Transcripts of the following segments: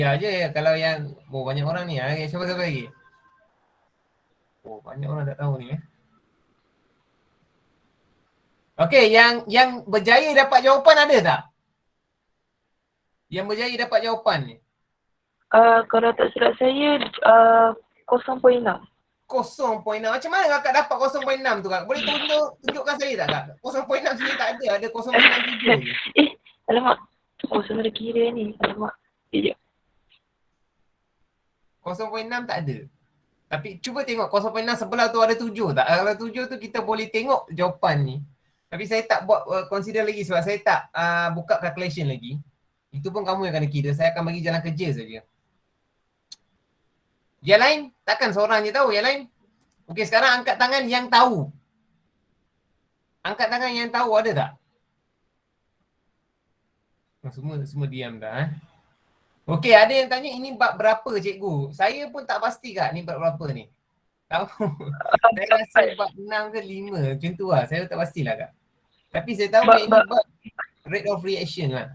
Ya je kalau yang banyak orang ni. Okay, siapa lagi? Banyak orang tak tahu ni. Okey, yang berjaya dapat jawapan ada tak? Yang berjaya dapat jawapan ni. Kalau tak silap saya 0.6. 0.6. Macam mana kakak dapat 0.6 tu kak? Boleh tunjukkan saya tak kak? 0.6 sini tak ada. Ada 0.67 je. Alamak. Oh, saudara kira ni. Alamak. Sekejap. 0.6 tak ada. Tapi cuba tengok 0.6 sebelah tu ada 7 tak? Kalau 7 tu kita boleh tengok jawapan ni. Tapi saya tak buat consider lagi sebab saya tak buka calculation lagi. Itu pun kamu yang kena kira. Saya akan bagi jalan kerja saja. Yang lain, takkan seorang je tahu yang lain. Okey, sekarang angkat tangan yang tahu. Angkat tangan yang tahu ada tak? Semua diam dah. Okey, ada yang tanya ini bab berapa cikgu? Saya pun tak pasti kak ni bab berapa ni. Tahu. Saya rasa bab 6 ke 5 macam tu lah. Saya tak pastilah kak. Tapi saya tahu yang ini bab rate of reaction lah.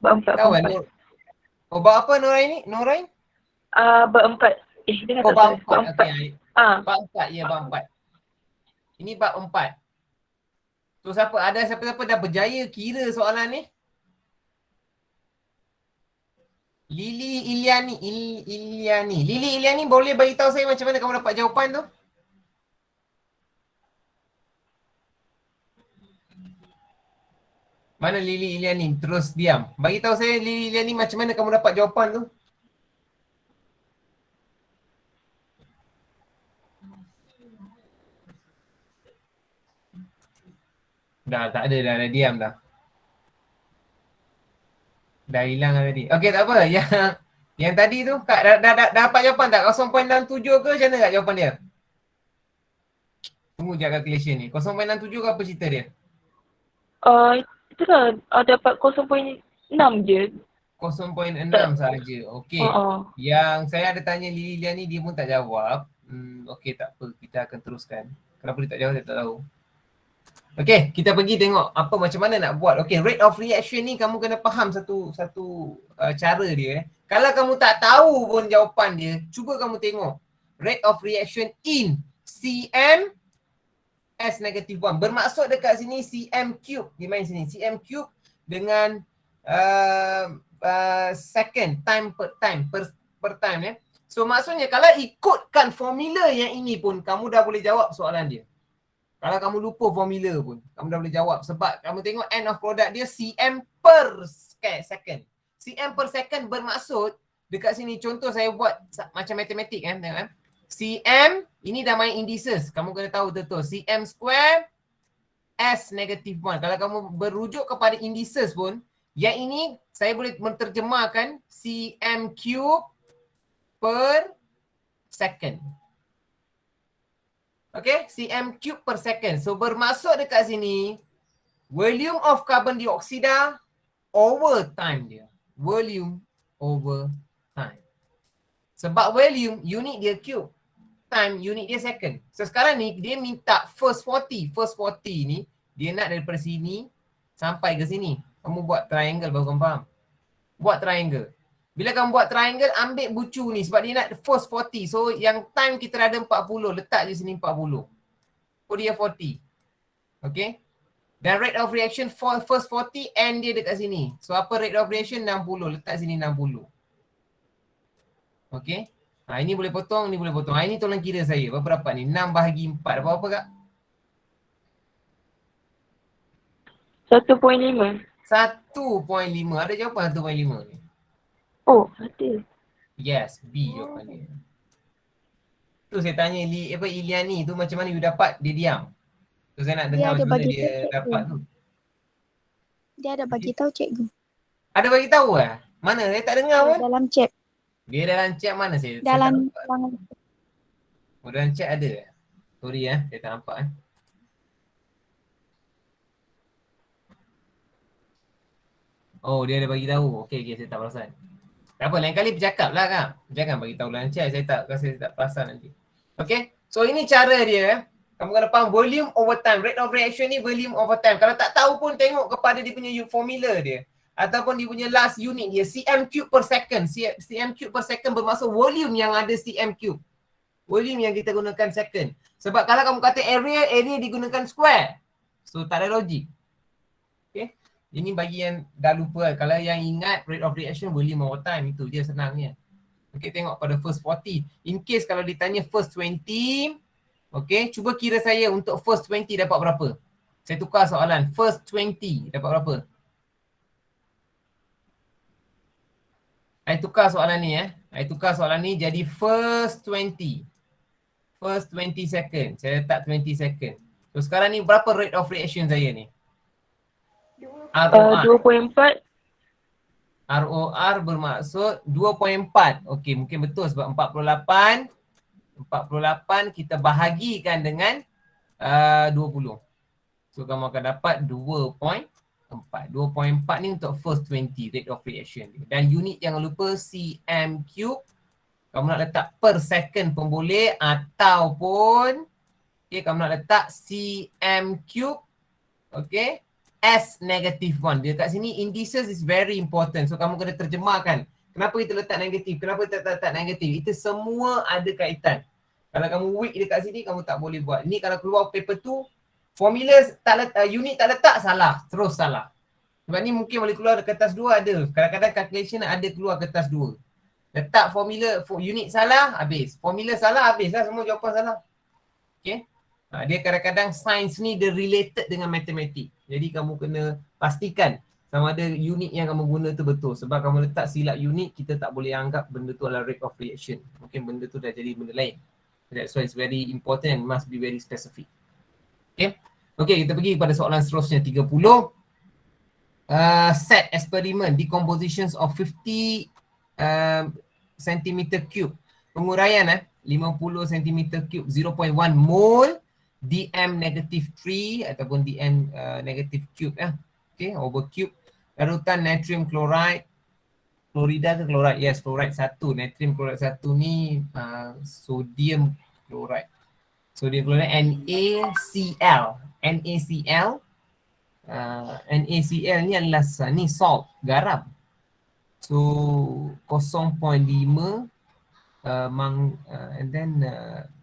Bab 4. Tahu kan? Bab apa Norain ni? Norain? Bab 4. Dia kata bab 4. bab 4. Okay. Bab 4. Ya, bab 4. Ini bab 4. So siapa-siapa dah berjaya kira soalan ni? Lili Iliani. Lili Iliani boleh bagi tahu saya macam mana kamu dapat jawapan tu? Mana Lili Iliani? Terus diam. Bagi tahu saya Lili Iliani macam mana kamu dapat jawapan tu? Dah tak ada dah diam dah. Dah hilang tadi. Okey, tak apa. Yang tadi tu kak dah dapat jawapan tak? 0.67 ke macam mana kak jawapan dia? Tunggu je calculation ni. 0.67 ke apa cerita dia? Itulah dapat 0.6 je. 0.6 sahaja. Okey. Yang saya ada tanya Lilian ni dia pun tak jawab. Okey, tak apa. Kita akan teruskan. Kenapa dia tak jawab saya tak tahu. Okey, kita pergi tengok apa macam mana nak buat. Okey, rate of reaction ni kamu kena faham satu cara dia. Kalau kamu tak tahu pun jawapan dia, cuba kamu tengok rate of reaction in cm S -1. Bermaksud dekat sini cm cube. Dia main sini. Cm cube dengan second, time per time ya. So maksudnya kalau ikutkan formula yang ini pun kamu dah boleh jawab soalan dia. Kalau kamu lupa formula pun kamu dah boleh jawab sebab kamu tengok end of product dia cm per second. Cm per second bermaksud dekat sini contoh saya buat macam matematik kan, tengok kan. Cm ini dah main indices. Kamu kena tahu betul. Cm square S -1. Kalau kamu berujuk kepada indices pun, yang ini saya boleh menterjemahkan cm cube per second. Okay, cm cube per second. So bermaksud dekat sini, volume of carbon dioksida over time dia. Volume over time. Sebab volume, unit dia cube. Time, unit dia second. So sekarang ni, dia minta first 40. First 40 ni, dia nak daripada sini sampai ke sini. Kamu buat triangle baru kamu faham. Buat triangle. Bila kamu buat triangle, ambil bucu ni sebab dia nak first 40. So yang time kita ada 40. Letak je sini 40. So dia 40. Okay. Dan rate of reaction for first 40 and dia dekat sini. So apa rate of reaction? 60. Letak sini 60. Okay. Ini boleh potong, ni boleh potong. Ini tolong kira saya. Berapa dapat ni? 6 bahagi 4. Dapat apa kak? 1.5. 1.5. Ada jawapan 1.5 ni? Oh, ada. Yes, B jawapan dia. Tu saya tanya Iliani tu macam mana you dapat, dia diam. Tu saya nak dengar macam mana dia dapat tu. Dia ada bagi tahu cikgu. Ada bagi tahu ah? Mana? Saya tak dengar pun. Dalam chat. Dia dalam chat mana saya? Dalam dalam chat ada. Sorry saya tak nampak Oh, dia ada bagi tahu. Okey, saya tak perasan. Tak apa, lain kali bercakap lah kak. Jangan bagi tahu dalam chat. Saya tak perasan nanti. Okey. So ini cara dia. Kamu kena faham volume over time. Rate of reaction ni volume over time. Kalau tak tahu pun tengok kepada dia punya formula dia. ataupun dia punya last unit dia cm cube per second. Cm cube per second bermaksud volume yang ada cm cube. Volume yang kita gunakan second. Sebab kalau kamu kata area digunakan square. So tak ada logik. Okay. Ini bagi yang dah lupa. Kalau yang ingat rate of reaction volume over time, itu dia senangnya. Okay, tengok pada first 40. In case kalau ditanya first 20, okay, cuba kira saya untuk first 20 dapat berapa? Saya tukar soalan. First 20 dapat berapa? Saya tukar soalan ni Saya tukar soalan ni jadi first 20. First 20 second. Saya letak 20 second. So sekarang ni berapa rate of reaction saya ni? ROR. 2.4. ROR bermaksud 2.4. Okey, mungkin betul sebab 48 kita bahagikan dengan 20. So kamu akan dapat 2.4. 2.4 ni untuk first 20 rate of reaction. Dan unit jangan lupa cm cube. Kamu nak letak per second pun boleh ataupun kamu nak letak cm cube. Okay. S negative 1. Dia kat sini indices is very important. So kamu kena terjemahkan. Kenapa kita letak negatif? Kenapa kita letak negatif? Itu semua ada kaitan. Kalau kamu weak dekat sini, kamu tak boleh buat. Ni kalau keluar paper tu, formula tak letak, unit tak letak, salah. Terus salah. Sebab ni mungkin boleh keluar kertas 2 ada. Kadang-kadang calculation ada keluar kertas 2. Letak formula, unit salah, habis. Formula salah, habis lah. Semua jawapan salah. Okay. Dia kadang-kadang sains ni dia related dengan matematik. Jadi kamu kena pastikan sama ada unit yang kamu guna tu betul. Sebab kamu letak silap unit, kita tak boleh anggap benda tu adalah rate of reaction. Mungkin benda tu dah jadi benda lain. That's why it's very important and must be very specific. Okay. Okay, kita pergi pada soalan seterusnya 30. Set experiment decompositions of 50 cm cube. Penguraian 50 cm cube 0.1 mole dm negative 3 ataupun dm negative cube okay, over cube. Larutan natrium chloride, klorida ke chloride? Yes, chloride 1. Natrium chloride 1 ni sodium chloride. Sodium chloride NaCl. NaCl. NaCl ni adalah ni salt, garam. So 0.5 and then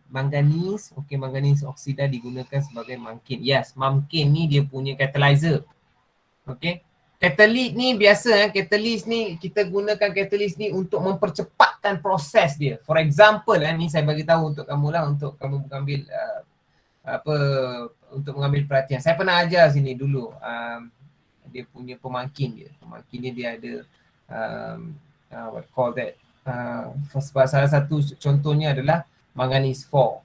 manganis, okey, manganis oksida digunakan sebagai mungkin. Yes, mungkin ni dia punya catalyzer. Okey. Catalyst ni biasa catalyst ni kita gunakan catalyst ni untuk mempercepatkan proses dia. For example ni saya bagi tahu untuk kamu lah, untuk kamu mengambil untuk mengambil perhatian. Saya pernah ajar sini dulu dia punya pemangkin dia. Pemangkin dia ada what call that salah satu contohnya adalah manganese 4.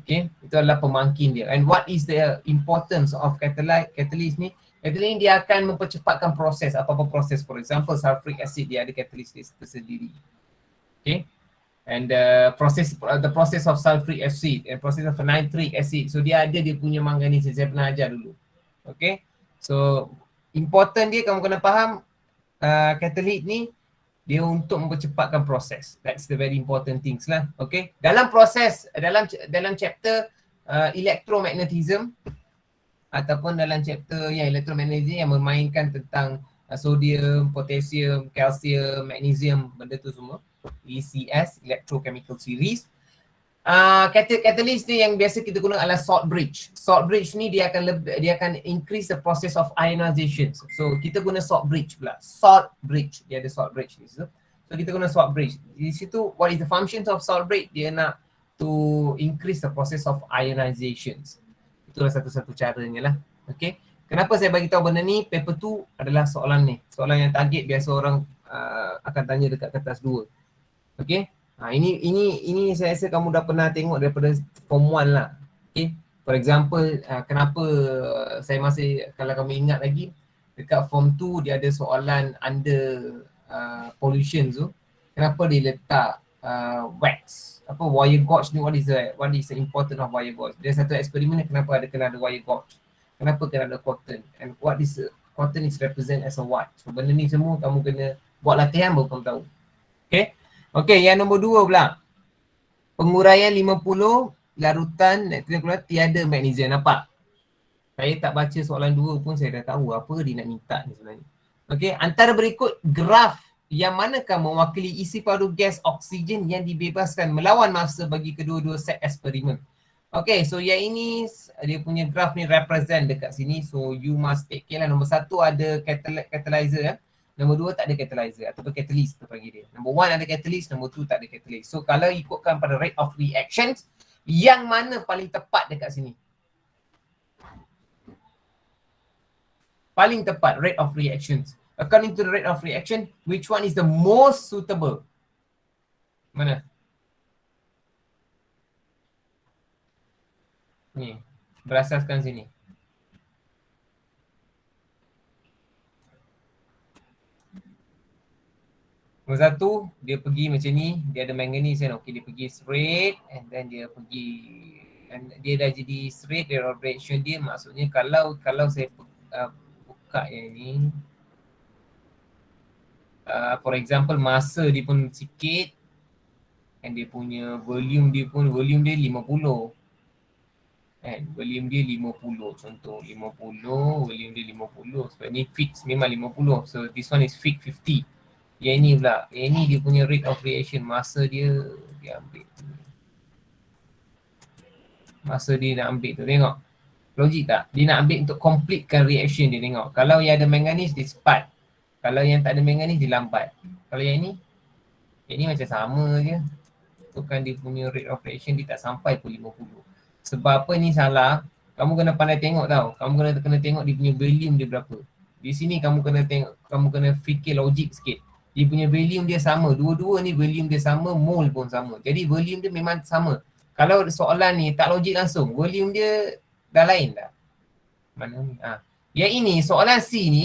Okay, itu adalah pemangkin dia. And what is the importance of catalyst ni? Catalyst ni dia akan mempercepatkan proses, apa-apa proses. For example, sulfuric acid dia ada catalyst dia tersendiri. Okay, and the process of sulfuric acid and process of nitric acid. So dia ada dia punya manganese, saya pernah ajar dulu. Okay, so important dia kamu kena faham catalyst ni dia untuk mempercepatkan proses. That's the very important things lah. Okay. Dalam proses, dalam chapter electromagnetism ataupun dalam chapter electromagnetism yang memainkan tentang sodium, potassium, kalsium, magnesium, benda tu semua. ECS, electrochemical series. Catalyst ni yang biasa kita guna adalah salt bridge. Salt bridge ni dia akan increase the process of ionization. So kita guna salt bridge pula. Salt bridge, dia ada salt bridge di situ. So kita guna salt bridge. Di situ what is the functions of salt bridge? Dia nak to increase the process of ionization. Itulah satu-satu caranya lah. Okay. Kenapa saya bagi tahu benda ni? Paper tu adalah soalan ni. Soalan yang target biasa orang akan tanya dekat kertas 2. Okay. Ini saya rasa kamu dah pernah tengok daripada form 1 lah. Okay. For example, kenapa saya masih, kalau kamu ingat lagi, dekat form 2 dia ada soalan under pollution tu. Kenapa dia letak wax? Apa wire gauge ni, what is the important of wire gauge? Dia satu eksperimen kenapa kena ada wire gauge? Kenapa kena ada cotton? And what is cotton is represent as a what? So benda ni semua kamu kena buat latihan baru kamu tahu. Okay. Okey, yang nombor 2 pula. Penguraian 50 larutan natrium chloride tiada magnesium. Nampak? Saya tak baca soalan 2 pun saya dah tahu apa dia nak minta ni sebenarnya. Okey, antara berikut graf yang manakah mewakili isi padu gas oksigen yang dibebaskan melawan masa bagi kedua-dua set eksperimen. Okay, so yang ini dia punya graf ni represent dekat sini. So you must take care lah. Nombor satu ada catalyzer ya. Nombor 2 tak ada catalyzer ataupun catalyst tu panggil dia. Nombor 1 ada catalyst, nombor 2 tak ada catalyst. So kalau ikutkan pada rate of reactions, yang mana paling tepat dekat sini? Paling tepat rate of reactions. According to the rate of reaction, which one is the most suitable? Mana? Ni, berasaskan sini. Nombor 1, dia pergi macam ni, dia ada manganese kan. Okay, dia pergi straight and then dia pergi, and dia dah jadi straight, rate of reaction dia maksudnya kalau saya buka yang ni, for example masa dia pun sikit and dia punya volume dia 50 kan, volume dia 50 contoh 50, volume dia 50 sebab ni fix memang 50, so this one is fix 50. Yang ni pula, yang ni dia punya rate of reaction, masa dia ambil tu, masa dia nak ambil tu, tengok logik tak? Dia nak ambil untuk completekan reaction dia, tengok kalau yang ada manganese dia cepat, kalau yang tak ada manganese dia lambat. Kalau yang ni macam sama je. Tu kan dia punya rate of reaction dia tak sampai pun 50. Sebab apa ni salah? Kamu kena pandai tengok tau. Kamu kena tengok dia punya volume dia berapa. Di sini kamu kena tengok, kamu kena fikir logik sikit. Dia punya volume dia sama. Dua-dua ni volume dia sama, mole pun sama. Jadi volume dia memang sama. Kalau soalan ni tak logik langsung, volume dia dah lain dah. Mana ni? Yang ini soalan C ni,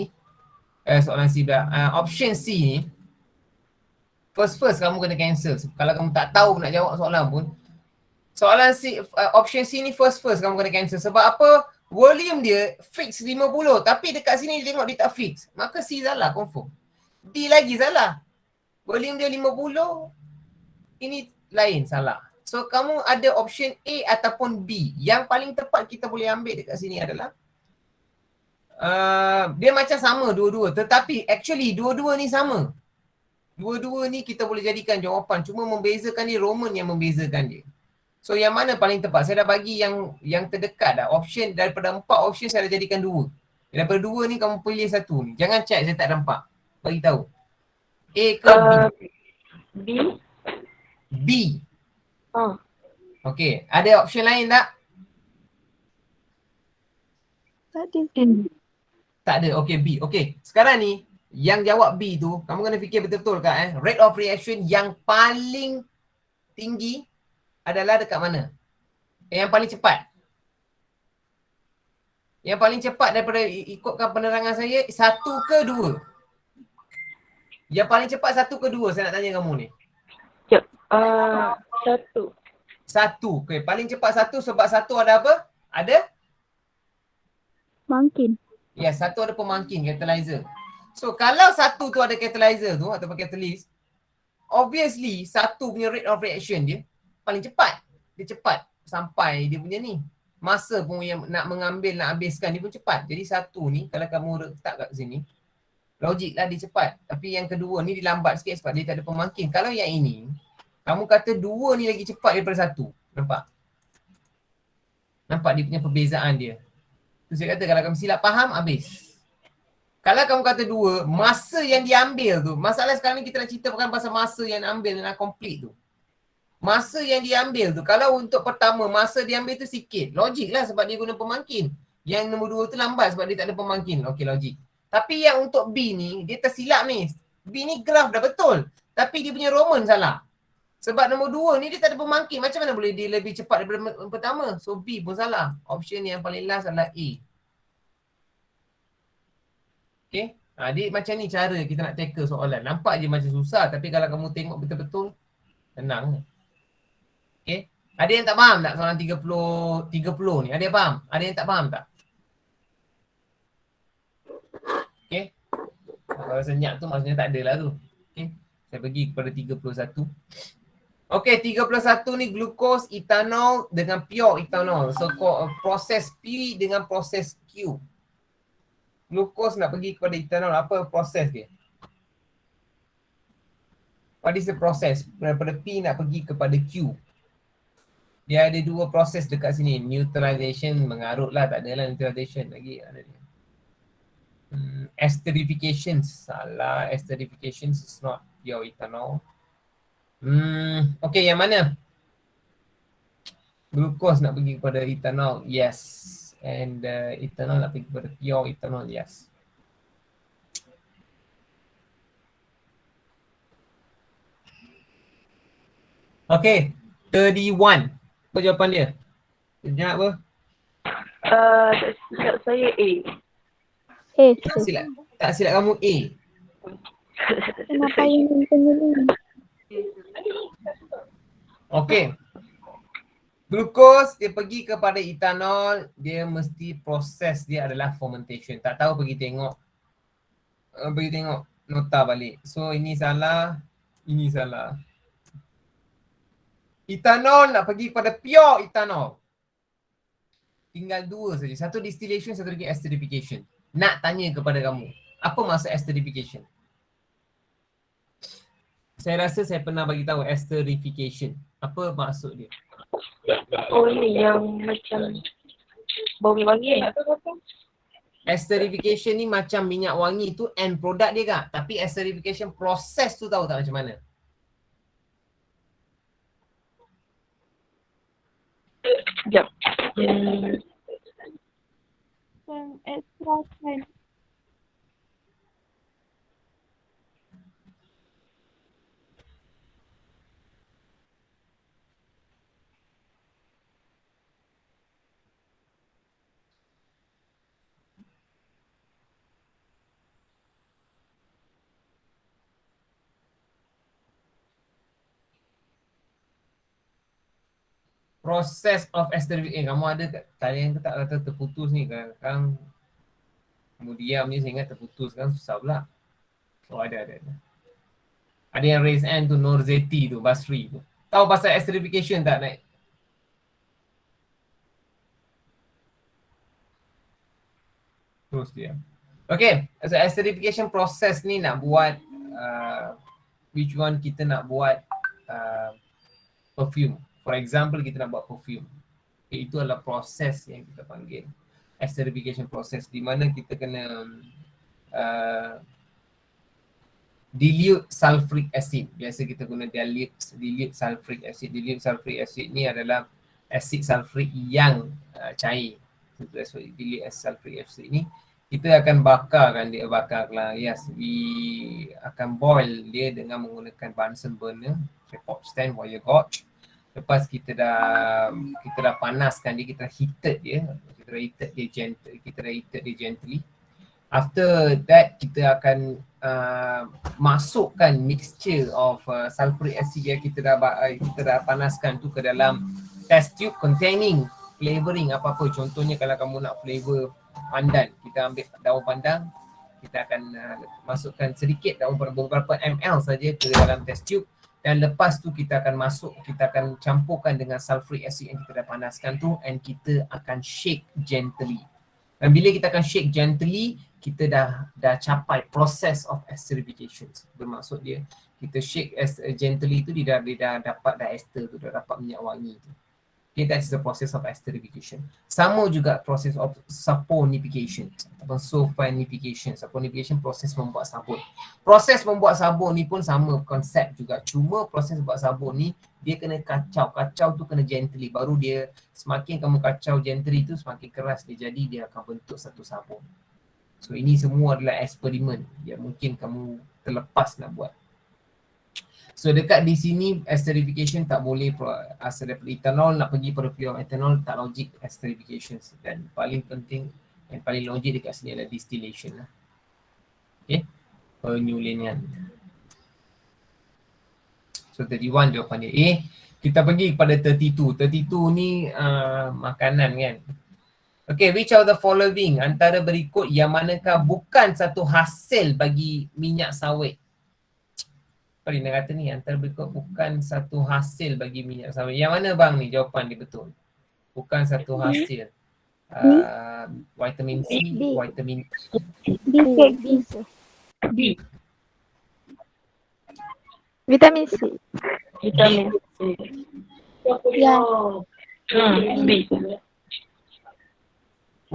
option C ni, first kamu kena cancel. Kalau kamu tak tahu nak jawab soalan pun, soalan C, option C ni first kamu kena cancel. Sebab apa? Volume dia fix 50, tapi dekat sini dia tengok dia tak fix. Maka C salah confirm. D lagi salah. Volume dia 50, ini lain salah. So kamu ada option A ataupun B. Yang paling tepat kita boleh ambil dekat sini adalah dia macam sama dua-dua, tetapi actually dua-dua ni sama. Dua-dua ni kita boleh jadikan jawapan, cuma membezakan ni Roman yang membezakan dia. So yang mana paling tepat? Saya dah bagi yang terdekat dah. Option daripada 4 option saya dah jadikan 2. Daripada 2 ni kamu pilih satu ni. Jangan check saya tak nampak. Bagi tahu. A ke B? B. Okey, ada option lain tak? Tak ada. Tak ada. Okey, B. Okey, sekarang ni yang jawab B tu, kamu kena fikir betul-betul kan rate of reaction yang paling tinggi adalah dekat mana? Yang paling cepat. Yang paling cepat daripada ikutkan penerangan saya, 1 ke 2? Yang paling cepat 1 ke 2? Saya nak tanya kamu ni. 1. 1. Okey, paling cepat 1 sebab 1 ada apa? Ada? Mungkin. Ya, 1 ada pemangkin, catalyzer. So kalau 1 tu ada catalyzer tu ataupun catalyst, obviously 1 punya rate of reaction dia paling cepat. Dia cepat sampai dia punya ni. Masa pun yang nak mengambil, nak habiskan dia pun cepat. Jadi 1 ni kalau kamu letak kat sini, logiklah dia cepat. Tapi yang kedua ni dia lambat sikit sebab dia tak ada pemangkin. Kalau yang ini, kamu kata 2 ni lagi cepat daripada 1. Nampak? Nampak dia punya perbezaan dia. Tu saya kata kalau kamu silap faham, habis. Kalau kamu kata 2, masa yang diambil tu, masalah sekarang ni kita nak cerita bukan pasal masa yang ambil dan nak complete tu. Masa yang diambil tu, kalau untuk pertama, masa diambil tu sikit. Logik lah sebab dia guna pemangkin. Yang nombor 2 tu lambat sebab dia tak ada pemangkin. Okey, logik. Tapi yang untuk B ni, dia tersilap ni. B ni graf dah betul. Tapi dia punya Roman salah. Sebab nombor 2 ni dia tak ada pemangkin. Macam mana boleh dia lebih cepat daripada pertama? So B pun salah. Option yang paling last adalah A. Okay. Dia macam ni cara kita nak tackle soalan. Nampak je macam susah. Tapi kalau kamu tengok betul-betul, tenang. Okay. Ada yang tak faham tak soalan 30 ni? Ada yang faham? Ada yang tak faham tak? Okay. Kalau senyap tu maksudnya tak ada lah tu. Okay. Saya pergi kepada 31. Okay, 31 ni glukos, etanol dengan pure etanol. So proses P dengan proses Q. Glukos nak pergi kepada etanol, apa proses dia? What is the process? Daripada P nak pergi kepada Q. Dia ada dua proses dekat sini. Neutralization, mengarut lah, tak adalah neutralization lagi. Ada dia. Esterification, salah. Esterification is not pure ethanol. Okay, yang mana? Glucose nak pergi kepada ethanol, yes. And ethanol nak pergi kepada pure ethanol, yes. Okay, 31. Apa jawapan dia? Sekejap apa? Tak silap saya A. Tak silap kamu A. Kenapa yang penyeleng? Okay. Glukos dia pergi kepada etanol, dia mesti proses dia adalah fermentation. Tak tahu pergi tengok nota balik. So ini salah, ini salah. Etanol nak pergi kepada pure etanol. Tinggal dua saja. Satu distillation, satu lagi esterification. Nak tanya kepada kamu, apa maksud esterification? Saya rasa saya pernah bagi tahu esterification. Apa maksud dia? Oh ni yang macam bau minyak wangi kan? Esterification ni macam minyak wangi tu end product dia kak. Tapi esterification proses tu tahu tak macam mana? Sekejap. Extra time. Process of esterification. Kamu ada talian ke tak kata terputus ni kan? Kamu diam ni sehingga terputus kan, susah pula. Oh ada. Ada yang raise hand tu Norzeti tu, Basri tu. Tahu pasal esterification tak naik? Terus dia. Okay, so esterification process ni nak buat which one kita nak buat perfume. For example, kita nak buat perfume. Okay, itu adalah proses yang kita panggil esterification process, di mana kita kena dilute sulfuric acid. Biasa kita guna dilute sulfuric acid. Dilute sulfuric acid ni adalah asid sulfurik yang cair. Dilute sulfuric acid ni kita akan bakarkan dia, yes, we akan boil dia dengan menggunakan Bunsen burner, pop stand, wire gauge. Lepas kita dah panaskan dia, kita heated dia gently. After that kita akan masukkan mixture of sulfuric acid yang kita dah panaskan tu ke dalam test tube containing flavoring apa-apa. Contohnya kalau kamu nak flavor pandan, kita ambil daun pandan, kita akan masukkan sedikit daun beberapa ml saja ke dalam test tube, dan lepas tu kita akan campurkan dengan sulfuric acid yang kita dah panaskan tu, and kita akan shake gently. Dan bila kita akan shake gently, kita dah capai process of esterification. Bermaksud dia kita shake gently tu, dia dah dapat ester tu, dah dapat minyak wangi tu. Okay, that's the process of esterification. Sama juga process of saponification ataupun sulfanification. Saponification proses membuat sabun. Proses membuat sabun ni pun sama konsep juga. Cuma proses buat sabun ni dia kena kacau. Kacau tu kena gently. Baru dia, semakin kamu kacau gently tu, semakin keras dia jadi, dia akan bentuk satu sabun. So ini semua adalah eksperimen yang mungkin kamu terlepas nak buat. So dekat di sini esterification tak boleh asal daripada etanol nak pergi pada pure etanol, tak logik esterification. Dan paling penting dan paling logik dekat sini adalah distillation lah. Okay, penyulingan. So 31 jawapan dia. Kita pergi kepada 32. 32 ni makanan kan. Okay, which of the following antara berikut yang manakah bukan satu hasil bagi minyak sawit? Apa dia nak kata ni? Antara berikut bukan satu hasil bagi minyak sawit. Yang mana bang ni jawapan dia betul? Bukan satu hasil. Vitamin C, B. vitamin B cake B. B. Vitamin C. Vitamin C. Ya. B.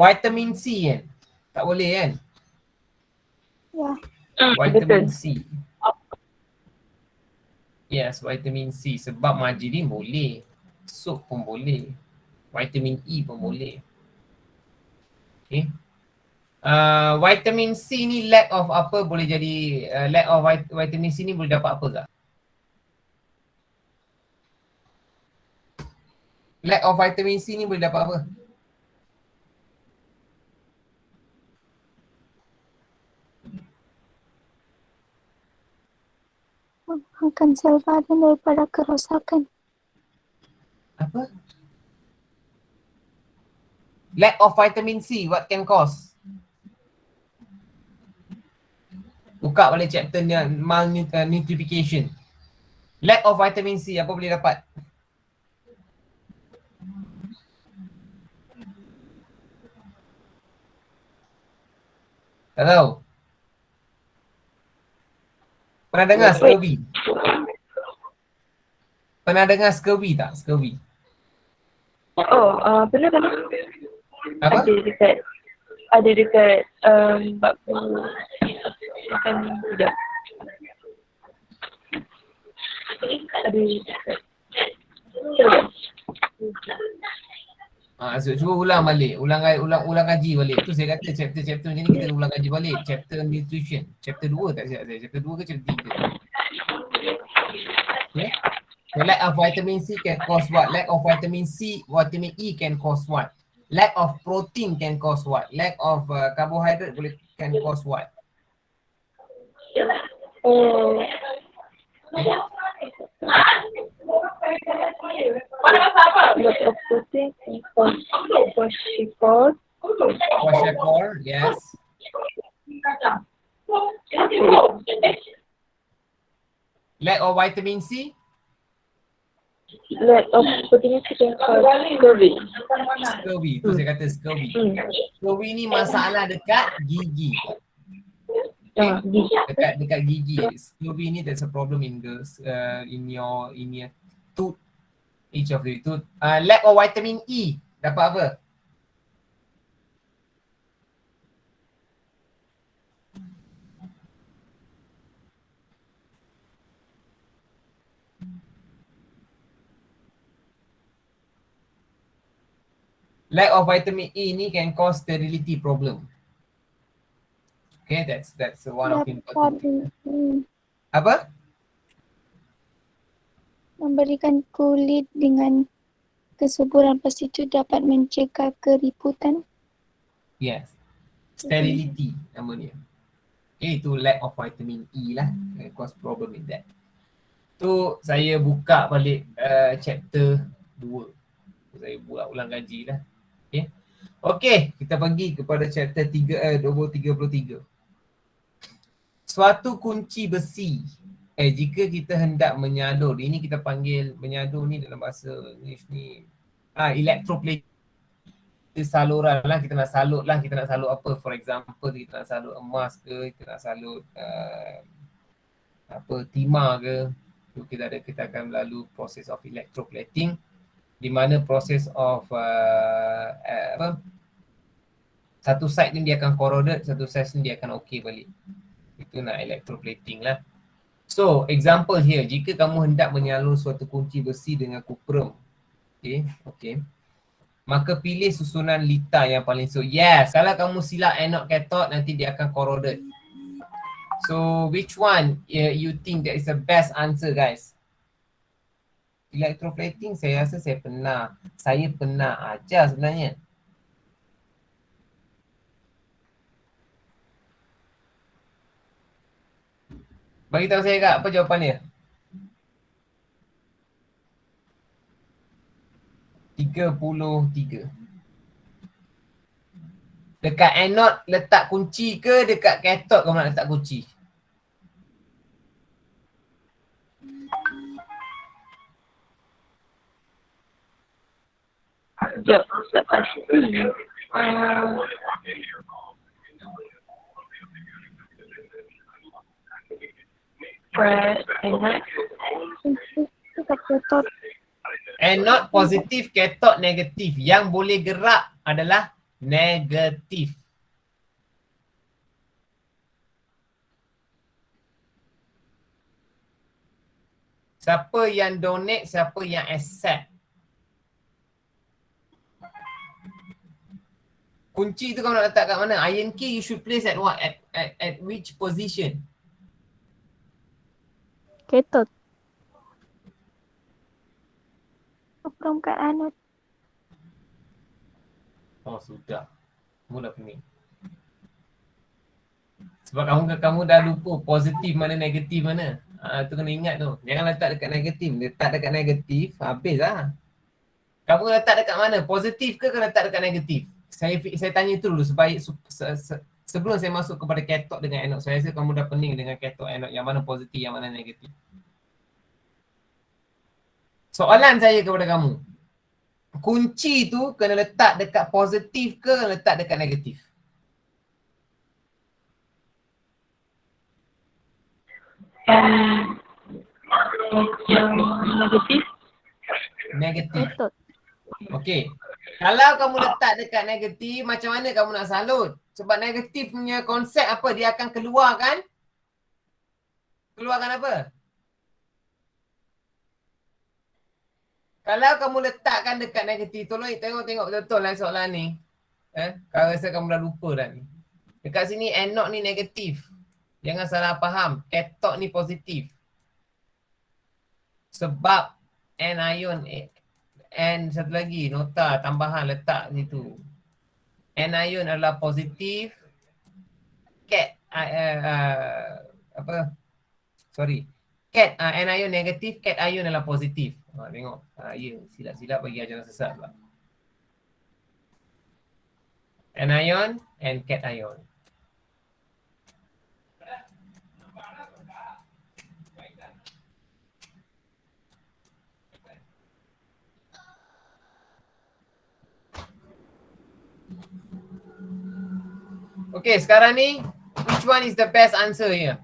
vitamin C kan? Tak boleh kan? Ya. Vitamin Betul. C. Yes, vitamin C. Sebab margarine boleh. Sup pun boleh. Vitamin E pun boleh. Okay. Vitamin C ni lack of apa boleh jadi lack of vitamin C ni boleh dapat apa tak? Lack of vitamin C ni boleh dapat apa? Menghilangkan sel badan daripada kerosakan. Apa? Lack of vitamin C, what can cause? Buka balik chapter ni, malnutrition. Lack of vitamin C, apa boleh dapat? Tak tahu. Pernah dengar scurvy? Pernah dengar scurvy tak? Scurvy. Pernah. Apa? Ada dekat bab makan sekejap. Ada dekat. So, cuba ulang balik. Ulang kaji balik. Tu saya kata chapter macam ni kita ulang kaji balik. Chapter nutrition. Chapter 2 tak silap saya. Chapter 2 ke chapter 3? Okay. So lack of vitamin C can cause what? Lack of vitamin C, vitamin E can cause what? Lack of protein can cause what? Lack of carbohydrate can cause what? Lack of protein can cause kwashiorkor. Kwashiorkor, yes. Lack of vitamin C? Lack of protein can cause scurvy. Scurvy, tu saya kata scurvy. Scurvy ni masalah dekat gigi. Okay. Dekat gigi. Scurvy ni there's a problem in the in your tooth, each of the tooth. Lack of vitamin E, dapat apa? Lack of vitamin E ni can cause sterility problem. Okay, that's one of important thing. Apa? Memberikan kulit dengan kesuburan, lepas itu dapat mencegah keriputan. Yes. Sterility nama dia. Okay, itu lack of vitamin E lah. Can cause problem with that. Tu saya buka balik chapter 2. Saya buat ulang kaji lah. Okay. Okay, kita pergi kepada chapter 33. Suatu kunci besi. Jika kita hendak menyalur, ini kita panggil menyalur ni dalam bahasa English ni electroplating, saluran lah, kita nak salut apa, for example kita nak salut emas ke, kita nak salut timah ke, tu kita akan melalui proses of electroplating, di mana proses of satu side ni dia akan corroded, satu side ni dia akan okay balik. Itu nak electroplating lah. So, example here, jika kamu hendak menyalur suatu kunci besi dengan kuprum, okay, maka pilih susunan litar yang paling yes, kalau kamu silap anode cathode, nanti dia akan corroded. So, which one you think that is the best answer, guys? Electroplating, saya rasa saya pernah ajar sebenarnya. Bagi tahu saya kak, apa jawapannya? 33. Dekat anode letak kunci ke dekat cathode kamu nak letak kunci? Sekejap, tak pasti. Uh, Anode. Dekat cathode. Anode positif, cathode negatif. Yang boleh gerak adalah negatif. Siapa yang donate, siapa yang accept. Kunci tu kamu nak letak kat mana? Iron key you should place at what? At which position? Cathode. From kat anode. Oh sudah. Kamu dah pening. Sebab kamu dah lupa positif mana negatif mana. Tu kena ingat tu. Jangan letak dekat negatif. Letak dekat negatif, habis lah. Kamu letak dekat mana? Positif ke letak dekat negatif? Saya tanya tu dulu sebelum saya masuk kepada cathode dengan anode. Saya rasa kamu dah pening dengan cathode anode. Yang mana positif, yang mana negatif. Soalan saya kepada kamu. Kunci tu kena letak dekat positif ke kena letak dekat negatif? Yang negatif. Negatif. Cathode. Okey. Kalau kamu letak dekat negatif, macam mana kamu nak salut? Sebab negatif punya konsep apa? Dia akan keluarkan apa? Kalau kamu letakkan dekat negatif, tolong tengok betul-betul lah soalan ni. Kalau rasa kamu dah lupa dah ni. Dekat sini anode ni negatif. Jangan salah faham. Cathode ni positif. Sebab anion and satu lagi nota tambahan letak situ. Anion adalah positif. Anion negatif, cation adalah positif. Tengok. Ya, silap-silap bagi ajaran sesat pula. Anion and cation. Okay, sekarang ni, which one is the best answer here?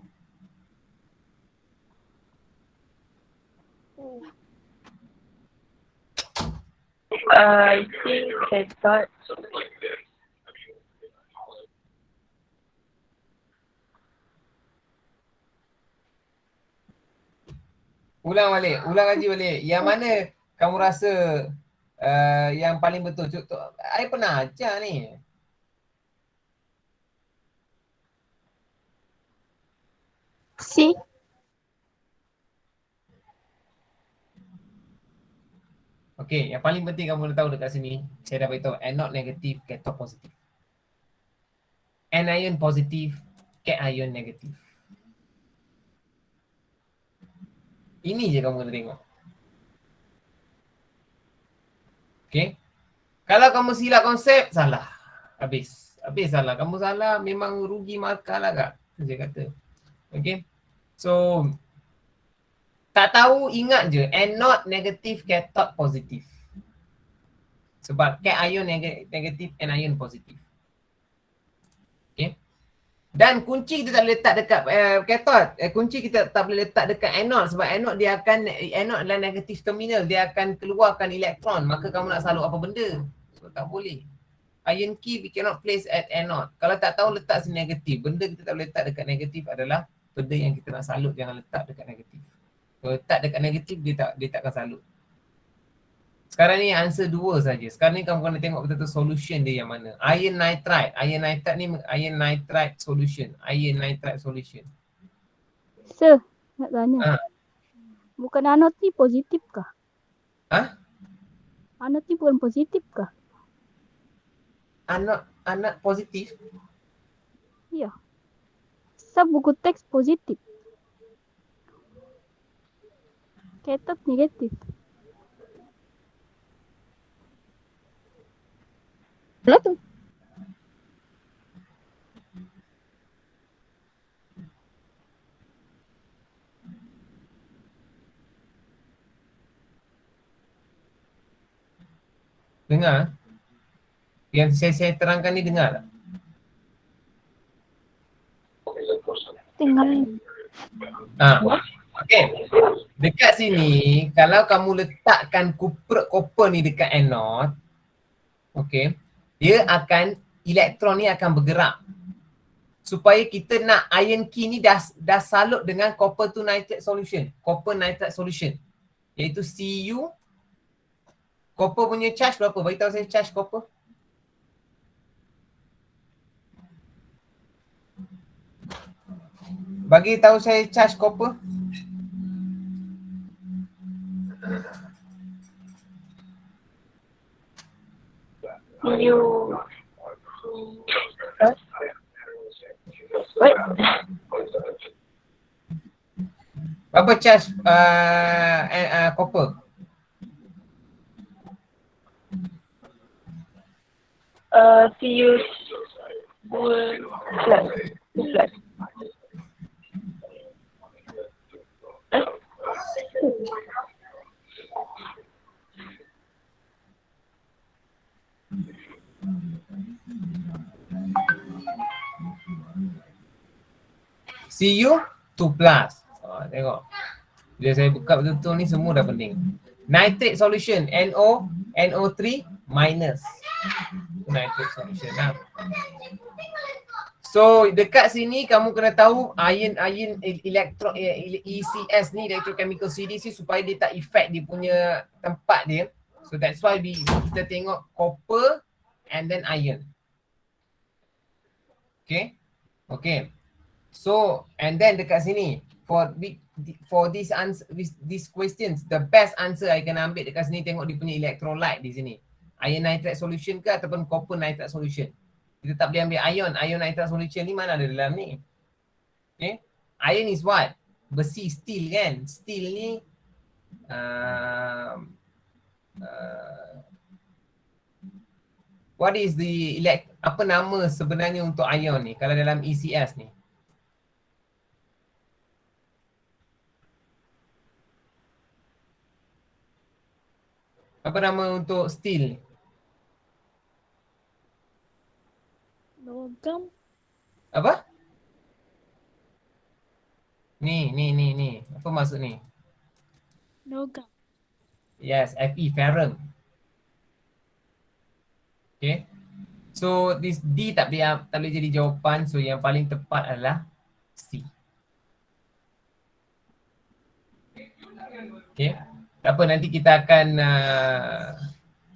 I think cathode. Ulang kaji balik. Yang mana kamu rasa yang paling betul? I pernah ajar ni. C. Okey, yang paling penting kamu dah tahu dekat sini, saya dah beritahu anode negatif, cathode positif. Anion positif, cation negatif. Ini je kamu kena tengok. Okey. Kalau kamu silap konsep, salah. Habis salah. Kamu salah, memang rugi markah lah kak. Saya kata. Okey. So, tak tahu, ingat je. Anode negatif, cathode positif. Sebab cation negatif, anion positif. Okay. Dan kunci kita tak boleh letak dekat cathode. Kunci kita tak boleh letak dekat anode. Sebab anode adalah negatif terminal. Dia akan keluarkan elektron. Maka kamu nak salut apa benda. So tak boleh. Iron key we cannot place at anode. Kalau tak tahu letak sini negatif. Benda kita tak boleh letak dekat negatif adalah benda yang kita nak salut. Jangan letak dekat negatif. Kalau letak dekat negatif dia tak akan salut. Sekarang ni answer 2 saja. Sekarang ni kamu kena tengok betul-betul solution dia yang mana. Iron nitride. Iron nitride solution. Iron nitride solution. Sir, nak tanya. Bukan anode ni positif kah? Anode ni bukan positif kah? Anode positif? Ya. Sebab buku teks positif. Cathode negatif. Betul tu. Dengar? Yang saya terangkan ni dengar tak? Tinggal Okay. Dekat sini, kalau kamu letakkan copper ni dekat anode, okay, dia akan, elektron ni akan bergerak. Supaya kita nak ion key ni dah salut dengan copper to nitrate solution. Copper nitrate solution. Iaitu Cu. Copper punya charge berapa? Beritahu saya charge copper. Bagi tahu saya charge copper. you what? Berapa charge copper? Cu plus. Cu 2 plus. Tengok. Bila saya buka betul-betul ni semua dah pening. Nitrate solution NO3 minus. Nitrate solution lah. So dekat sini kamu kena tahu ion elektron ECS ni, electrochemical series ni, supaya dia tak effect dia punya tempat dia. So that's why kita tengok copper and then iron. Okay. So and then dekat sini for these questions, the best answer I can ambil dekat sini, tengok dia punya electrolyte di sini. Iron nitrate solution ke ataupun copper nitrate solution. Kita tak boleh ambil ion nitrate solution ni mana ada dalam ni. Okay. Iron is what? Besi, steel kan. Steel ni what is the apa nama sebenarnya untuk ion ni kalau dalam ECS ni? Apa nama untuk steel ni? Logam. Apa? Ni. Apa maksud ni? Logam. Yes, Fe, ferrum. Okay. So this D tak boleh jadi jawapan. So yang paling tepat adalah C. Okay. Tak apa, nanti kita akan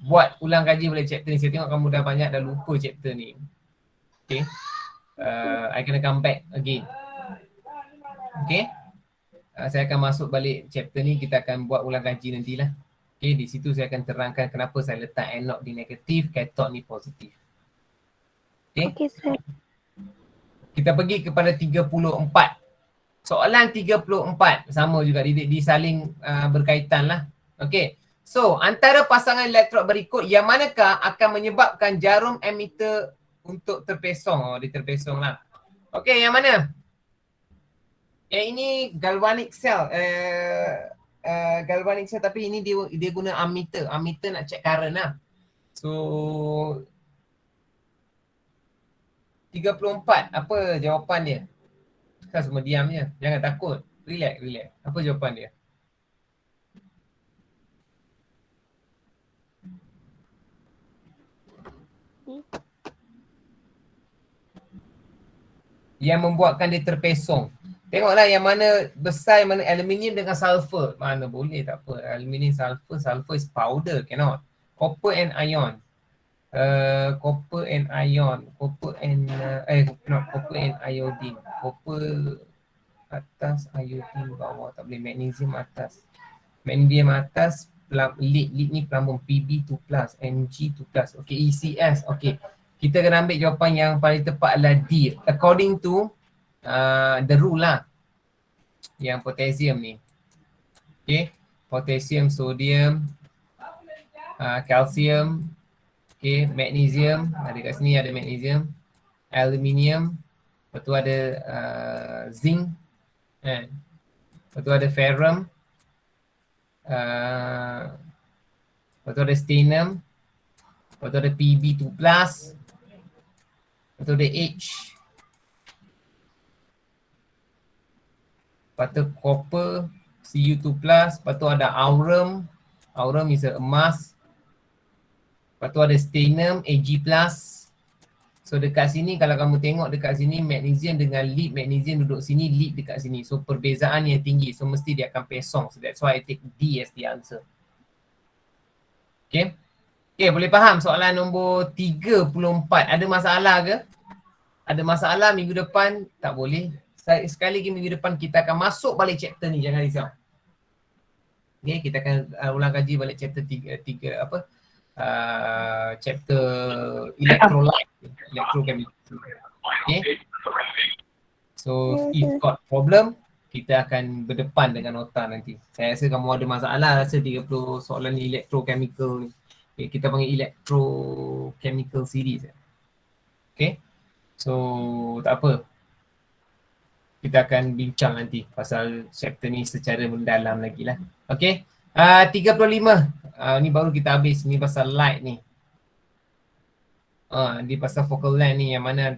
buat ulang kaji balik chapter ni. Saya tengok kamu dah banyak dah lupa chapter ni. Okay. I kena come back again. Okay. Saya akan masuk balik chapter ni. Kita akan buat ulang kaji nantilah. Okay. Di situ saya akan terangkan kenapa saya letak anode ni negatif, cathode ni positif. Okay. Okay, sir. Kita pergi kepada 34. Soalan 34 sama juga, disaling berkaitan lah. Okay. So, antara pasangan elektrod berikut yang manakah akan menyebabkan jarum emitter untuk terpesong? Oh, dia terpesong lah. Okay, yang mana? Yang ini galvanic cell. Galvanic cell, tapi ini dia guna ammeter. Ammeter nak check current lah. So, 34, apa jawapan dia? Kan semua diam je. Jangan takut. Relax. Apa jawapan dia? Yang membuatkan dia terpesong. Tengoklah yang mana besar, yang mana aluminium dengan sulfur. Mana boleh, tak apa. Aluminium, sulfur is powder, cannot. Copper and ion. Copper and iodine. Copper atas, iodine bawah, tak boleh. Magnesium atas. Magnesium atas, lead ni pelambung Pb2+, Mg2+. Okay, ECS. Okay. Kita kena ambil jawapan yang paling tepat adalah D. According to the rule lah. Yang potassium ni. Okay. Potassium, sodium, calcium. Okay, magnesium, ada kat sini ada magnesium, aluminium, lepas tu ada zinc, lepas tu ada ferrum, lepas tu ada stannum, Lepas tu ada PB2+. Lepas tu ada H. Lepas tu copper, Cu2+. Lepas tu ada aurum. Aurum is a emas. Lepas tu ada stannum, Ag+. So dekat sini kalau kamu tengok dekat sini magnesium dengan lead, magnesium duduk sini, lead dekat sini. So perbezaan yang tinggi. So mesti dia akan pesong. So that's why I take D as the answer. Okay. Okay, boleh faham soalan nombor 34. Ada masalah ke? Ada masalah minggu depan? Tak boleh. Sekali lagi minggu depan kita akan masuk balik chapter ni. Jangan risau. Okay, kita akan ulang kaji balik chapter 3 apa? Chapter electrochemical. Okay. So if got problem, kita akan berdepan dengan nota nanti. Saya rasa kamu ada masalah rasa 30 soalan electrochemical ni. Okay, kita panggil electrochemical series. Okay. So tak apa. Kita akan bincang nanti pasal chapter ni secara mendalam lagi lah. Okay. 35. Ni baru kita habis. Ni pasal light ni. Di pasal focal length ni yang mana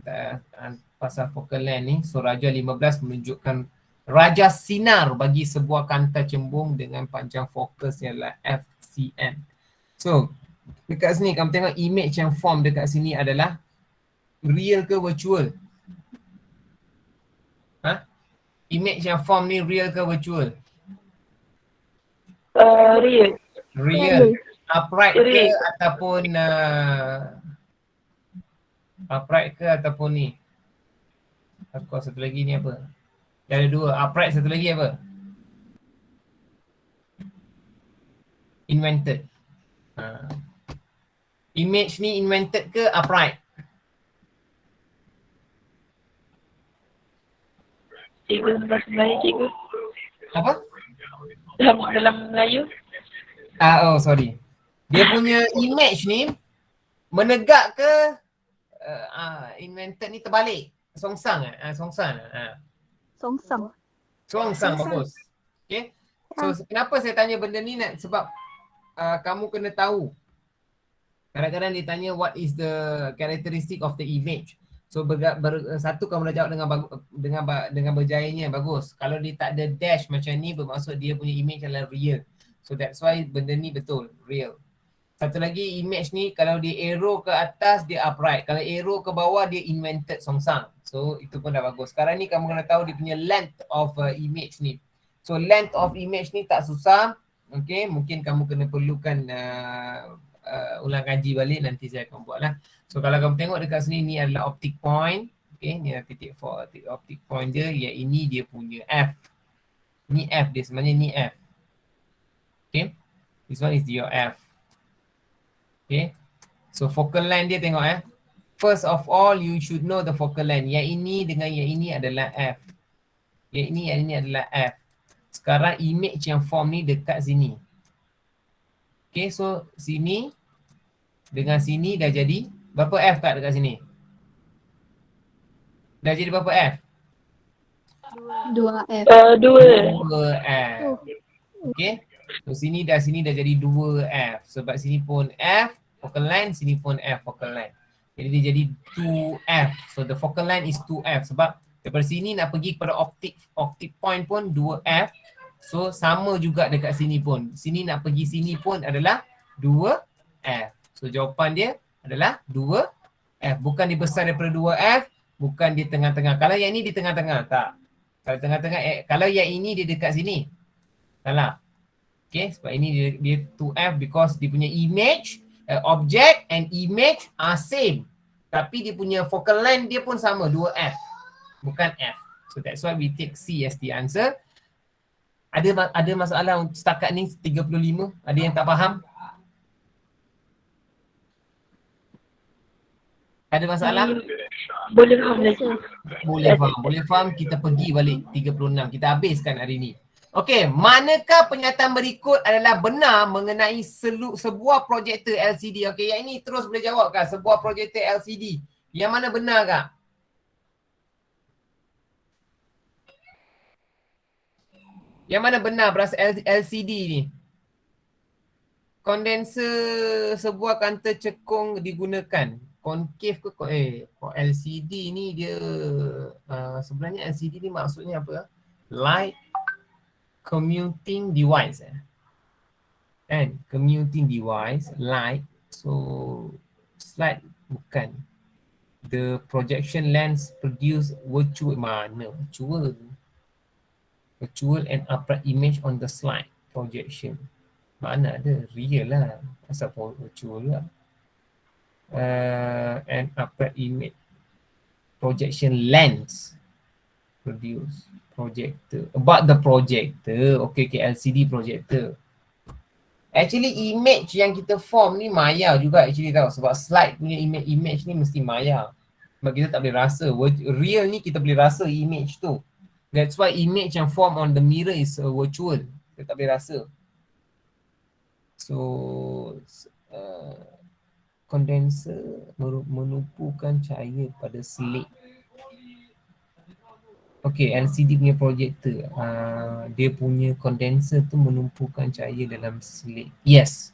pasal focal length ni. So Raja 15 menunjukkan Raja sinar bagi sebuah kanta cembung dengan panjang fokus yang adalah FCM. So dekat sini kamu tengok image yang form dekat sini adalah real ke virtual? Image yang form ni real ke virtual? Real. Real. Upright ke Real. ataupun upright ke ataupun ni? Aku satu lagi ni apa? Ada dua. Upright, satu lagi apa? Invented. Image ni invented ke upright? Cikgu dalam bahasa Melayu, cikgu. Apa? Dalam Melayu. Sorry. Dia punya image ni menegak ke invented ni terbalik? Songsang songsang. Songsang bagus. Okay. So kenapa saya tanya benda ni sebab kamu kena tahu. Kadang-kadang dia tanya what is the characteristic of the image. So satu kamu dah jawab dengan berjayanya, bagus. Kalau dia tak ada dash macam ni bermaksud dia punya image adalah real. So that's why benda ni betul, real. Satu lagi image ni kalau dia arrow ke atas dia upright. Kalau arrow ke bawah dia invented songsang. So itu pun dah bagus. Sekarang ni kamu kena tahu dia punya length of image ni. So length of image ni tak susah. Okay, mungkin kamu kena perlukan ulang kaji balik, nanti saya akan buat lah. So kalau kamu tengok dekat sini ni adalah optic point. Okay, ni adalah titik optic point dia. Yang ini dia punya F. Ni F dia sebenarnya, ni F. Okay, this one is your F. Okay, so focal length dia tengok first of all you should know the focal length. Yang ini dengan yang ini adalah F. Yang ini adalah F. Sekarang image yang form ni dekat sini. Okay, so sini dengan sini dah jadi berapa F kat dekat sini? Dah jadi berapa F? 2F. 2. F. Okay, so sini dah jadi 2F. Sebab sini pun F focal length, sini pun F focal length. Jadi dia jadi 2F. So the focal length is 2F. Sebab daripada sini nak pergi kepada optic point pun 2F. So sama juga dekat sini pun. Sini nak pergi sini pun adalah 2F. So jawapan dia adalah 2F. Bukan dia besar daripada 2F. Bukan di tengah-tengah. Kalau yang ini di tengah-tengah, tak. Kalau tengah-tengah, kalau yang ini dia dekat sini. Salah. Okay, sebab ini dia 2F because dia punya image, object and image are same. Tapi dia punya focal length dia pun sama, 2F. Bukan F. So that's why we take C as the answer. Ada masalah setakat ni 35? Ada yang tak faham? Ada masalah? Boleh faham lagi. Boleh faham. Kita pergi balik 36. Kita habiskan hari ni. Okey, manakah pernyataan berikut adalah benar mengenai sebuah projektor LCD? Okey, yang ini terus boleh jawab kah? Sebuah projektor LCD. Yang mana benar kah? Yang mana benar berasa LCD ni? Kondenser sebuah kaunter cekung digunakan. Concave ke LCD ni dia sebenarnya LCD ni maksudnya apa? Light commuting device kan? Commuting device, light. So slide bukan. The projection lens produce virtual and upright image on the slide projection. Mana ada real lah, asal virtual lah. And upright image projection lens produce projector. About the projector, okay, LCD projector. Actually image yang kita form ni maya juga actually tau, sebab slide punya image ni mesti maya. Sebab kita tak boleh rasa. Real ni kita boleh rasa image tu. That's why image yang form on the mirror is virtual. Kita tak boleh rasa. So condenser menumpukan cahaya pada slit. Okay, LCD punya projector, dia punya condenser tu menumpukan cahaya dalam slit. Yes,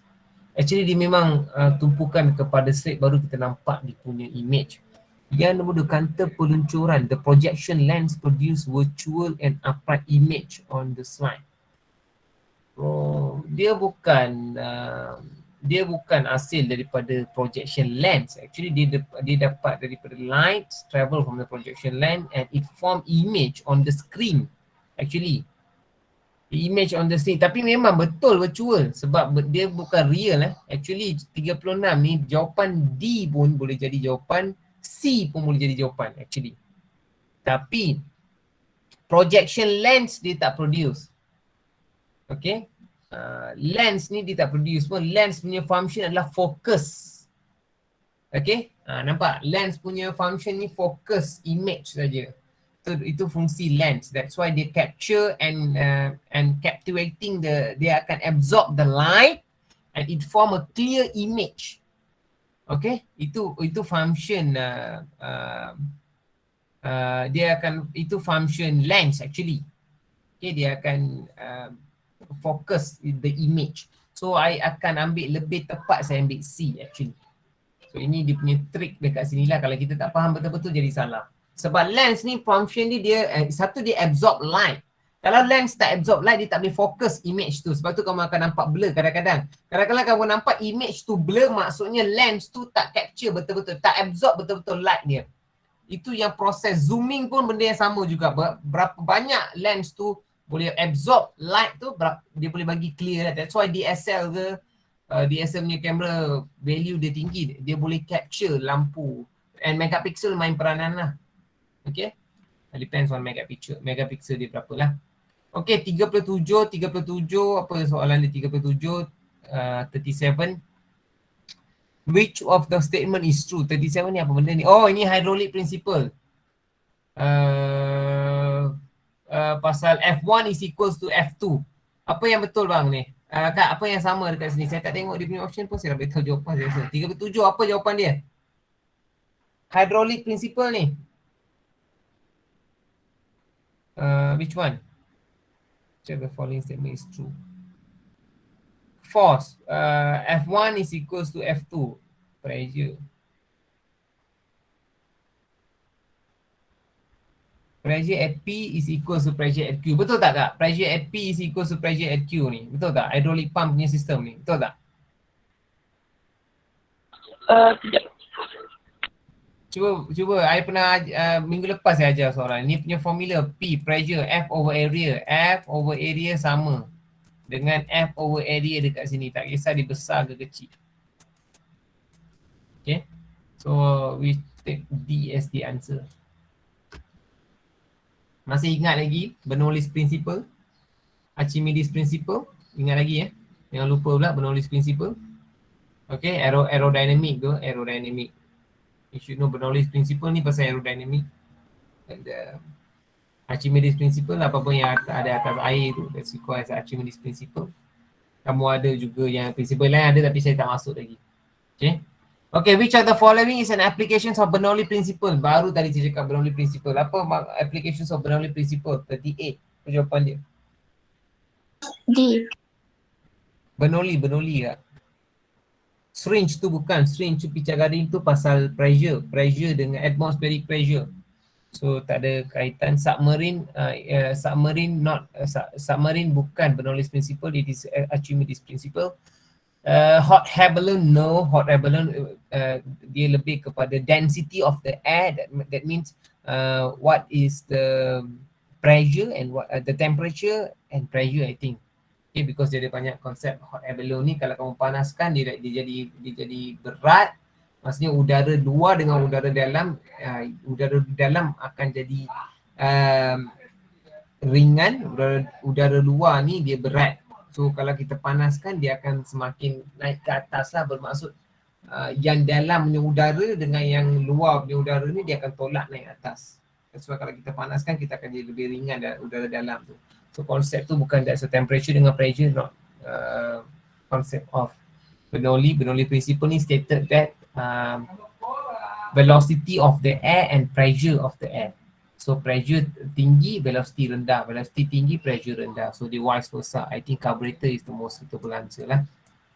actually dia memang tumpukan kepada slit, baru kita nampak dia punya image. Yang nombor 2, kaunter peluncuran. The projection lens produce virtual and upright image on the slide. Oh, dia bukan hasil daripada projection lens. Actually dia dapat daripada light travel from the projection lens and it form image on the screen. Actually image on the screen, tapi memang betul virtual sebab dia bukan real. Actually 36 ni jawapan D pun boleh jadi jawapan, C pun boleh jadi jawapan actually. Tapi projection lens dia tak produce. Okay, lens ni dia tak produce pun. Lens punya function adalah focus. Okay, nampak? Lens punya function ni focus image saja. Itu fungsi lens. That's why dia capture and captivating dia akan absorb the light and it form a clear image. Okay, itu function dia akan, itu function lens actually. Okay, dia akan focus the image. So I akan ambil lebih tepat, saya ambil C actually. So ini dia punya trick dekat sini lah. Kalau kita tak faham betul-betul jadi salah. Sebab lens ni function dia satu dia absorb light. Kalau lens tak absorb light, dia tak boleh fokus image tu. Sebab tu kamu akan nampak blur kadang-kadang. Kadang-kadang kamu nampak image tu blur, maksudnya lens tu tak capture betul-betul, tak absorb betul-betul light dia. Itu yang proses zooming pun benda yang sama juga. Berapa banyak lens tu boleh absorb light tu, dia boleh bagi clear. That's why DSL ke, DSL punya kamera value dia tinggi. Dia boleh capture lampu. And megapixel main peranan lah. Okay. Depends on megapixel dia berapa lah. Okay, 37, apa soalan dia 37, 37. Which of the statement is true? 37 ni apa benda ni? Oh, ini hydraulic principle. Pasal F1 is equals to F2. Apa yang betul bang ni? Kak, apa yang sama dekat sini? Saya tak tengok dia punya option pun, saya dah beritahu jawapan saya rasa. 37, apa jawapan dia? Hydraulic principle ni. Which one? Check the following statement is true. Force. F1 is equals to F2. Pressure. Pressure at P is equals to pressure at Q. Betul tak kak? Pressure at P is equals to pressure at Q ni. Betul tak? Hydraulic pump punya sistem ni. Betul tak? Tidak. Cuba. I pernah minggu lepas saya ajar soalan. Ni punya formula P, pressure, F over area. F over area sama dengan F over area dekat sini. Tak kisah dia besar ke kecil. Okay. So we take D as the answer. Masih ingat lagi Bernoulli's principle? Archimedes principle? Ingat lagi Jangan lupa pula Bernoulli's principle. Okay, aerodynamic tu, aerodynamic. You should know Bernoulli's principle ni pasal aerodynamic. And Archimedes principle, apa-apa yang ada atas air tu, that's called as Archimedes principle. Kamu ada juga yang principle lain ada tapi saya tak masuk lagi. Okay. Okay, which of the following is an applications of Bernoulli principle? Baru tadi saya cakap Bernoulli principle. Apa applications of Bernoulli principle? 38. Apa jawapan dia? D. Bernoulli tak? Syringe tu bukan, syringe tu picak garing tu pasal pressure dengan atmospheric pressure. So tak ada kaitan. Submarine submarine bukan Bernoulli's principle, it is Archimedes principle. Hot air balloon, no. Hot air balloon dia lebih kepada density of the air. That means what is the pressure and what the temperature and pressure, I think. Okay, because dia ada banyak konsep. Hot air balloon ni kalau kamu panaskan dia jadi berat. Maksudnya udara luar dengan udara dalam akan jadi ringan, udara luar ni dia berat. So kalau kita panaskan dia akan semakin naik ke atas lah, bermaksud yang dalam punya udara dengan yang luar punya udara ni dia akan tolak naik atas. Sebab kalau kita panaskan kita akan jadi lebih ringan dari udara dalam tu. So konsep tu bukan that's a temperature dengan pressure, not concept of Bernoulli. Bernoulli principle ni stated that velocity of the air and pressure of the air. So pressure tinggi, velocity rendah. Velocity tinggi, pressure rendah. So dia vice versa. I think carburetor is the most suitable answer lah.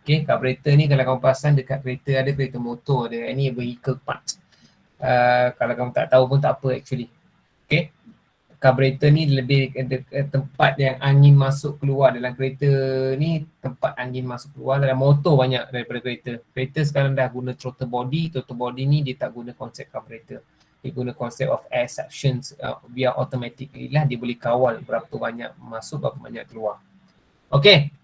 Okay, carburetor ni kalau kamu pasang dekat kereta, ada kereta motor, ada any vehicle part. Kalau kamu tak tahu pun tak apa actually. Okay, carburetor ni lebih tempat yang angin masuk keluar. Dalam kereta ni tempat angin masuk keluar. Dalam motor banyak daripada kereta. Kereta sekarang dah guna throttle body. Throttle body ni dia tak guna konsep carburetor. Dia guna konsep of air suction via automatically lah. Dia boleh kawal berapa banyak masuk, berapa banyak keluar. Okay.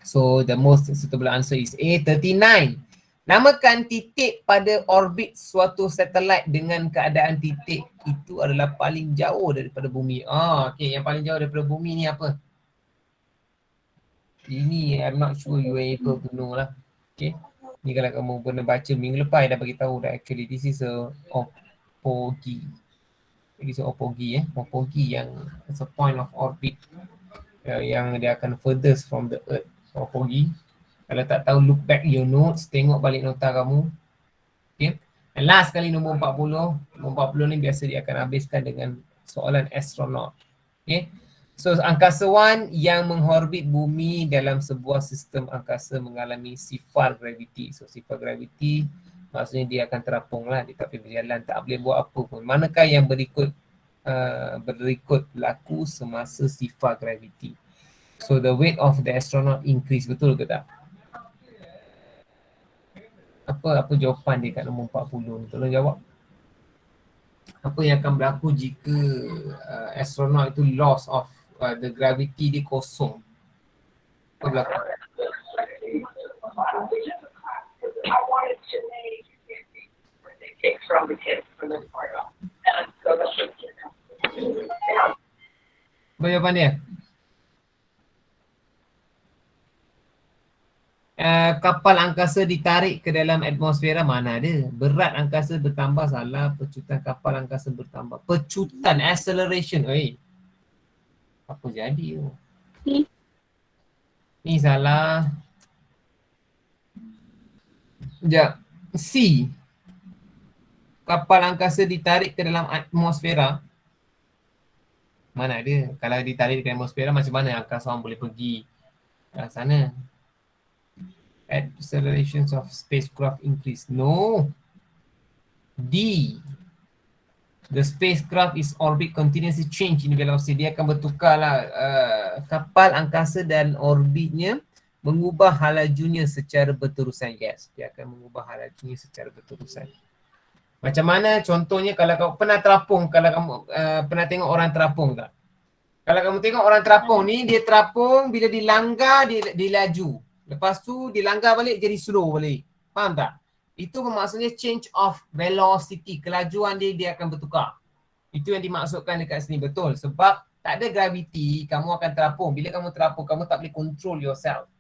So the most suitable answer is A39. Namakan titik pada orbit suatu satelit dengan keadaan titik itu adalah paling jauh daripada bumi. Okay, yang paling jauh daripada bumi ni apa? Ini I'm not sure you are able to know lah. Okay, ni kalau kamu pernah baca minggu lepas dah bagi tahu dah actually this is a apogee. This is a apogee apogee yang it's a point of orbit yang dia akan furthest from the earth. Apogee. Kalau tak tahu, look back your notes, tengok balik nota kamu. Okay. And last kali nombor 40. Nombor 40 ni biasa dia akan habiskan dengan soalan astronaut. Okay. So angkasawan yang mengorbit bumi dalam sebuah sistem angkasa mengalami sifar graviti. So sifar graviti maksudnya dia akan terapung lah. Dia tak boleh berjalan, tak boleh buat apa pun. Manakah yang berikut berlaku semasa sifar graviti? So the weight of the astronaut increase, betul ke tak? Apa jawapan dia kat nombor 40 ni? Tolong jawab. Apa yang akan berlaku jika astronaut itu loss of the gravity dia kosong? Apa berlaku? Apa jawapan dia? Kapal angkasa ditarik ke dalam atmosfera, mana ada. Berat angkasa bertambah, salah. Pecutan kapal angkasa bertambah. Pecutan, acceleration. Apa jadi tu? Ni salah. Sekejap. C. Kapal angkasa ditarik ke dalam atmosfera. Mana ada. Kalau ditarik ke atmosfera, macam mana angkasawan boleh pergi sana? Accelerations of spacecraft increase. No. D. The spacecraft is orbit continuously change in velocity. Dia akan bertukar lah. Kapal angkasa dan orbitnya mengubah halajunya secara berterusan. Yes, dia akan mengubah halajunya secara berterusan. Macam mana contohnya kalau kau pernah terapung, kalau kamu pernah tengok orang terapung tak? Kalau kamu tengok orang terapung ni, dia terapung bila dilanggar dia laju. Lepas tu dilanggar balik jadi slow balik. Faham tak? Itu bermaksudnya change of velocity. Kelajuan dia akan bertukar. Itu yang dimaksudkan dekat sini. Betul. Sebab tak ada gravity, kamu akan terapung. Bila kamu terapung, kamu tak boleh control yourself.